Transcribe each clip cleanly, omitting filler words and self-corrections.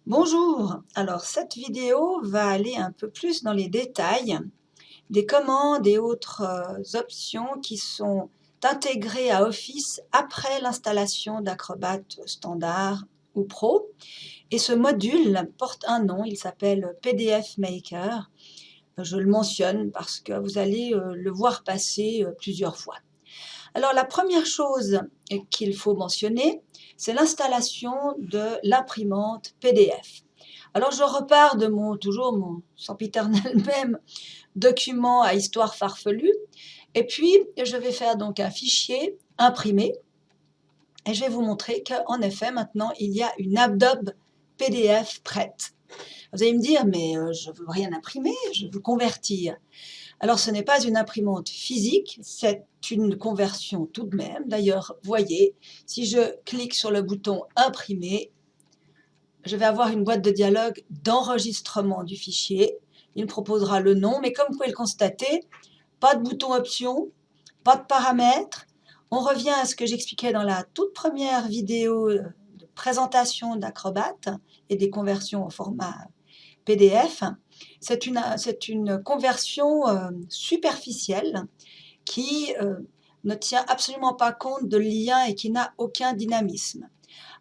Bonjour, alors cette vidéo va aller un peu plus dans les détails des commandes et autres options qui sont intégrées à Office après l'installation d'Acrobat Standard ou Pro. Et ce module porte un nom, il s'appelle PDF Maker. Je le mentionne parce que vous allez le voir passer plusieurs fois. Alors la première chose qu'il faut mentionner, c'est l'installation de l'imprimante PDF. Alors je repars de toujours mon sempiternel même document à histoire farfelue, et puis je vais faire donc un fichier imprimé, et je vais vous montrer qu'en effet maintenant il y a une Adobe PDF prête. Vous allez me dire, mais je ne veux rien imprimer, je veux convertir. Alors ce n'est pas une imprimante physique, c'est une conversion tout de même. D'ailleurs, voyez, si je clique sur le bouton imprimer, je vais avoir une boîte de dialogue d'enregistrement du fichier. Il me proposera le nom, mais comme vous pouvez le constater, pas de bouton option, pas de paramètres. On revient à ce que j'expliquais dans la toute première vidéo de présentation d'Acrobat et des conversions au format PDF. C'est une conversion superficielle qui ne tient absolument pas compte de lien et qui n'a aucun dynamisme.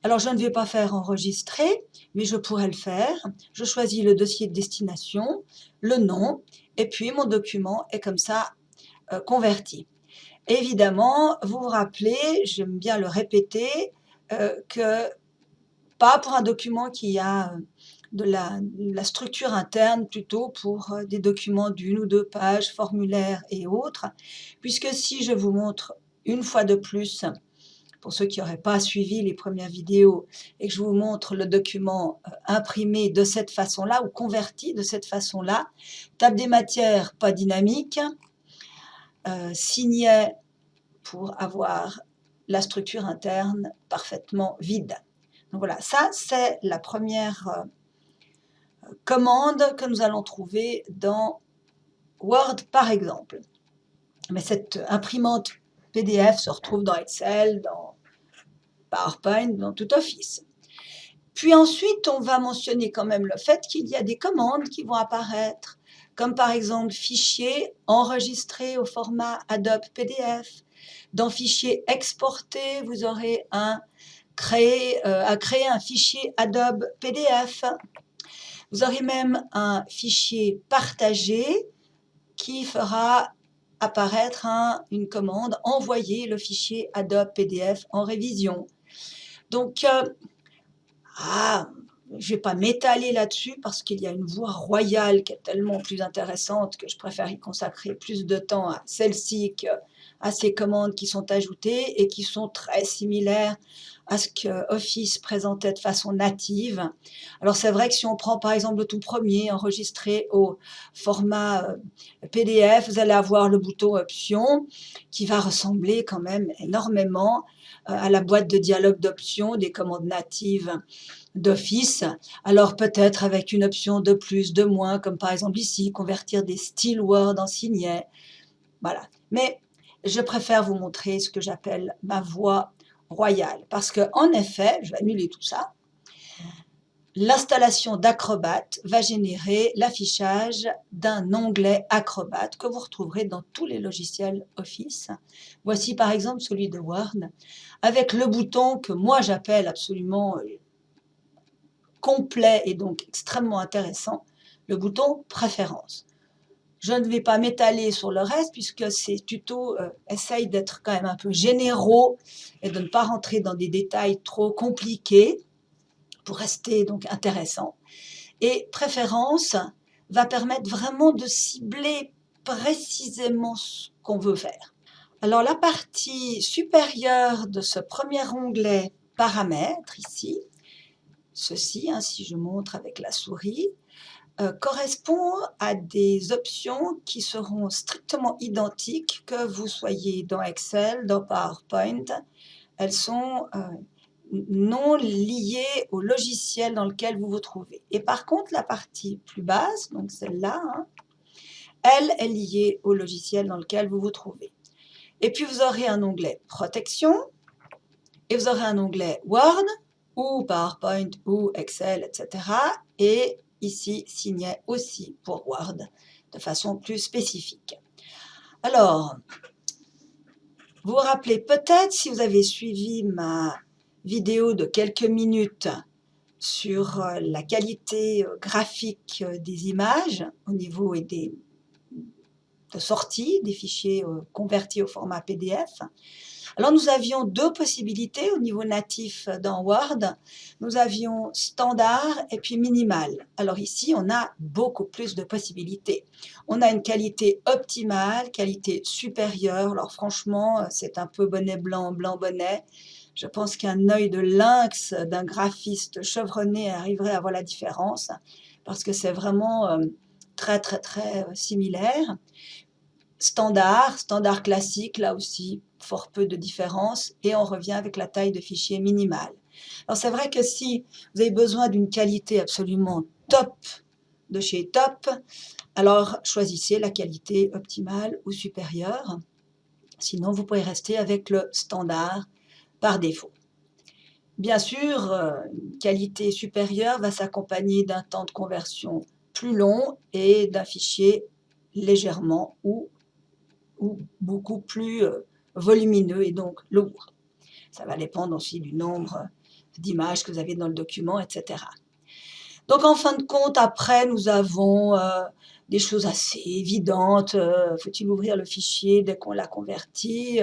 Alors je ne vais pas faire enregistrer, mais je pourrais le faire. Je choisis le dossier de destination, le nom, et puis mon document est comme ça converti. Évidemment, vous vous rappelez, j'aime bien le répéter, que pas pour un document qui a de la structure interne, plutôt pour des documents d'1 ou 2 pages, formulaires et autres, puisque si je vous montre une fois de plus, pour ceux qui n'auraient pas suivi les premières vidéos, et que je vous montre le document imprimé de cette façon-là ou converti de cette façon-là, table des matières pas dynamique, signet pour avoir la structure interne parfaitement vide. Donc voilà, ça c'est la première commande que nous allons trouver dans Word par exemple. Mais cette imprimante PDF se retrouve dans Excel, dans PowerPoint, dans tout Office. Puis ensuite, on va mentionner quand même le fait qu'il y a des commandes qui vont apparaître, comme par exemple fichier enregistré au format Adobe PDF. Dans fichier exporté, vous aurez à créer un fichier Adobe PDF. Vous aurez même un fichier partagé qui fera apparaître une commande, envoyer le fichier Adobe PDF en révision. Donc, je ne vais pas m'étaler là-dessus parce qu'il y a une voie royale qui est tellement plus intéressante que je préfère y consacrer plus de temps à celle-ci qu'à ces commandes qui sont ajoutées et qui sont très similaires à ce que Office présentait de façon native. Alors c'est vrai que si on prend par exemple le tout premier, enregistré au format PDF, vous allez avoir le bouton Options qui va ressembler quand même énormément à la boîte de dialogue d'options des commandes natives d'Office. Alors peut-être avec une option de plus, de moins, comme par exemple ici, convertir des styles Word en signets. Voilà. Mais je préfère vous montrer ce que j'appelle ma voie royale. Parce qu'en effet, je vais annuler tout ça, l'installation d'Acrobat va générer l'affichage d'un onglet Acrobat que vous retrouverez dans tous les logiciels Office. Voici par exemple celui de Word, avec le bouton que moi j'appelle absolument complet et donc extrêmement intéressant, le bouton Préférences. Je ne vais pas m'étaler sur le reste puisque ces tutos essayent d'être quand même un peu généraux et de ne pas rentrer dans des détails trop compliqués pour rester donc intéressant. Et Préférences va permettre vraiment de cibler précisément ce qu'on veut faire. Alors la partie supérieure de ce premier onglet Paramètres ici, ceci, si je montre avec la souris, correspond à des options qui seront strictement identiques que vous soyez dans Excel, dans PowerPoint. Elles sont non liées au logiciel dans lequel vous vous trouvez. Et par contre, la partie plus basse, donc celle-là, elle est liée au logiciel dans lequel vous vous trouvez. Et puis vous aurez un onglet Protection et vous aurez un onglet Word ou PowerPoint ou Excel, etc. Et ici, signer aussi pour Word de façon plus spécifique. Alors, vous vous rappelez peut-être, si vous avez suivi ma vidéo de quelques minutes sur la qualité graphique des images au niveau de sortie des fichiers convertis au format PDF. Alors nous avions deux possibilités au niveau natif dans Word. Nous avions standard et puis minimal. Alors ici, on a beaucoup plus de possibilités. On a une qualité optimale, qualité supérieure. Alors franchement, c'est un peu bonnet blanc, blanc bonnet. Je pense qu'un œil de lynx d'un graphiste chevronné arriverait à voir la différence parce que c'est vraiment très, très, très similaire. Standard classique, là aussi, fort peu de différence, et on revient avec la taille de fichier minimale. Alors c'est vrai que si vous avez besoin d'une qualité absolument top de chez top, alors choisissez la qualité optimale ou supérieure, sinon vous pouvez rester avec le standard par défaut. Bien sûr, une qualité supérieure va s'accompagner d'un temps de conversion plus long et d'un fichier légèrement ou beaucoup plus volumineux et donc lourd. Ça va dépendre aussi du nombre d'images que vous avez dans le document, etc. Donc en fin de compte, après, nous avons des choses assez évidentes. Faut-il ouvrir le fichier dès qu'on l'a converti?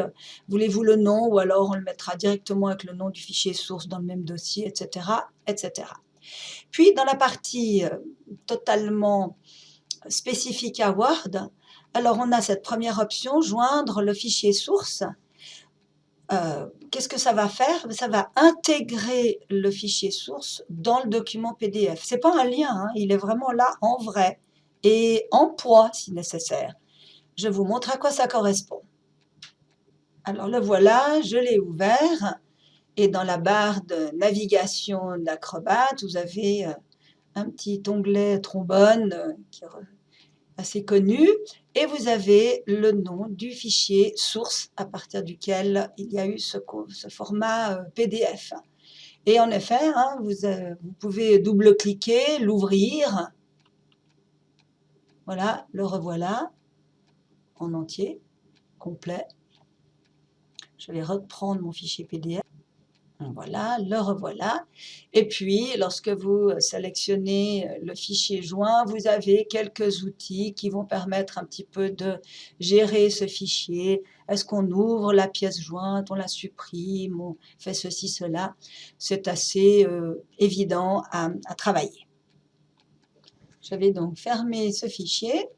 Voulez-vous le nom? Ou alors on le mettra directement avec le nom du fichier source dans le même dossier, etc. etc. Puis dans la partie totalement spécifique à Word, alors on a cette première option, joindre le fichier source. Qu'est-ce que ça va faire? Ça va intégrer le fichier source dans le document PDF. Ce n'est pas un lien, hein, il est vraiment là en vrai et en poids si nécessaire. Je vous montre à quoi ça correspond. Alors le voilà, je l'ai ouvert et dans la barre de navigation d'Acrobat, vous avez un petit onglet trombone qui est assez connu, et vous avez le nom du fichier source à partir duquel il y a eu ce format PDF. Et en effet, hein, vous pouvez double-cliquer, l'ouvrir. Voilà, le revoilà en entier, complet. Je vais reprendre mon fichier PDF. Voilà, le revoilà. Et puis, lorsque vous sélectionnez le fichier joint, vous avez quelques outils qui vont permettre un petit peu de gérer ce fichier. Est-ce qu'on ouvre la pièce jointe, on la supprime, on fait ceci, cela. C'est assez évident à travailler. Je vais donc fermer ce fichier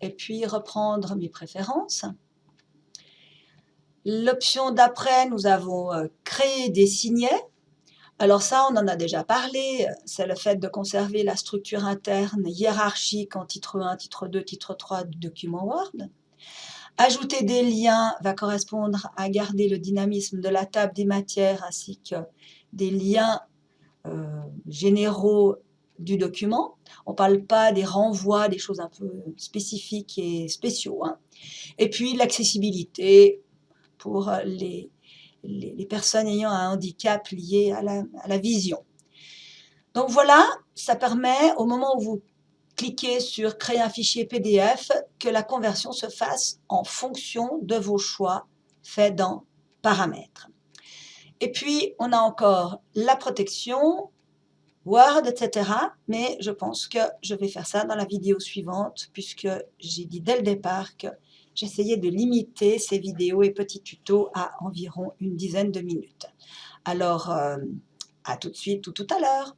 et puis reprendre mes préférences. L'option d'après, nous avons créé des signets. Alors ça, on en a déjà parlé, c'est le fait de conserver la structure interne hiérarchique en titre 1, titre 2, titre 3 du document Word. Ajouter des liens va correspondre à garder le dynamisme de la table des matières ainsi que des liens généraux du document. On ne parle pas des renvois, des choses un peu spécifiques et spéciaux, hein. Et puis l'accessibilité pour les personnes ayant un handicap lié à la vision. Donc voilà, ça permet au moment où vous cliquez sur créer un fichier PDF que la conversion se fasse en fonction de vos choix faits dans paramètres. Et puis on a encore la protection, Word, etc. Mais je pense que je vais faire ça dans la vidéo suivante puisque j'ai dit dès le départ que j'essayais de limiter ces vidéos et petits tutos à environ une dizaine de minutes. Alors, à tout de suite ou tout à l'heure.